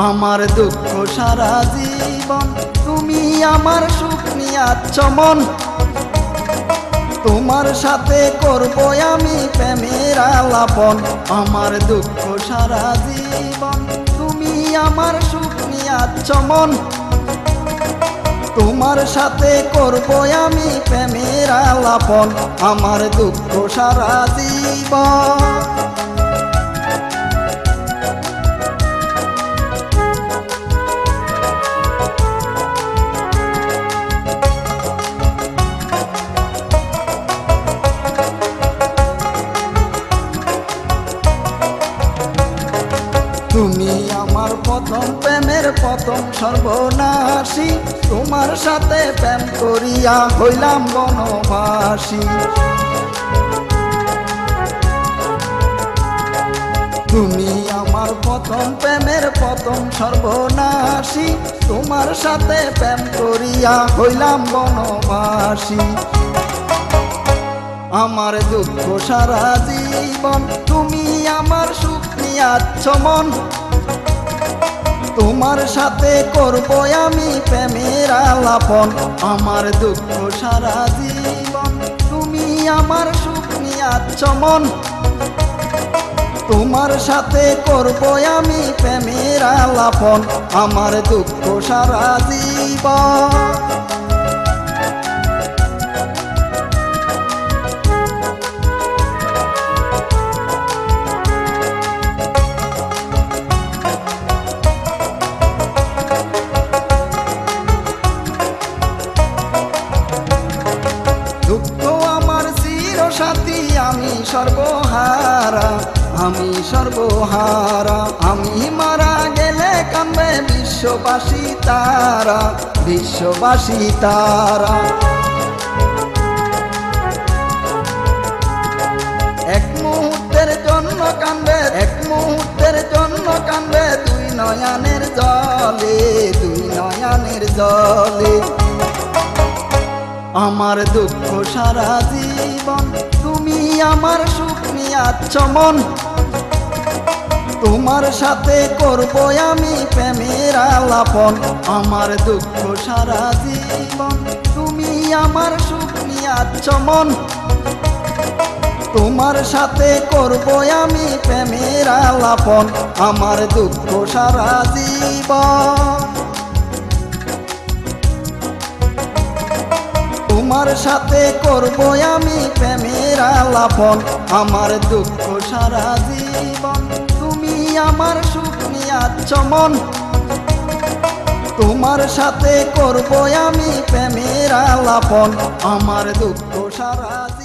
আমার দুঃখ সারা জীবন, তুমি আমার সুখ নিয়াচ্ছ মন। তোমার সাথে করব আমি প্রেমের আলাপন। আমার দুঃখ সারা জীবন, তুমি আমার সুখ নিয়াচ্ছ মন। তোমার সাথে করব আমি প্রেমের আলাপন। আমার দুঃখ সারা জীবন। তুমি আমার প্রথম প্রেমের প্রথম সর্বনাশী। তোমার সাথে প্রেম করিয়া হইলাম বনবাসী। তুমি আমার প্রথম প্রেমের প্রথম সর্বনাশী। তোমার সাথে প্রেম করিয়া হইলাম বনবাসী। আমার দুঃখ সারা জীবন, তুমি আমার সুখ নিয়াচ্ছ মন। তোমার সাথে করব আমি প্রেমের আলাপন। আমার দুঃখ সারা জীবন, তুমি আমার সুখ নিয়াচ্ছ মন। তোমার সাথে করব আমি প্রেমের আলাপন। আমার দুঃখ সারা জীবন। সাথী আমি সর্বহারা, আমি সর্বহারা। আমি মারা গেলে কাঁদবে বিশ্ববাসী তারা, বিশ্ববাসী তারা। এক মুহূর্তের জন্য কাঁদবে, এক মুহূর্তের জন্য কাঁদবে দুই নয়নের জলে, দুই নয়নের জলে। আমার দুঃখ সারা জীবন, তুমি আমার সুখ নিয়াচ্ছ মন। তোমার সাথে করব আমি প্রেমের আলাপন। আমার দুঃখ সারা জীবন, তুমি আমার সুখ নিয়াচ্ছ মন। তোমার সাথে করব আমি প্রেমের আলাপন। আমার দুঃখ সারা জীবন। তোমার সাথে করব আমি প্রেমের আলাপন। আমার দুঃখ সারা জীবন, তুমি আমার সুখ নিয়াচ্ছ মন। তোমার সাথে করব আমি প্রেমের আলাপন। আমার দুঃখ সারা জীবন।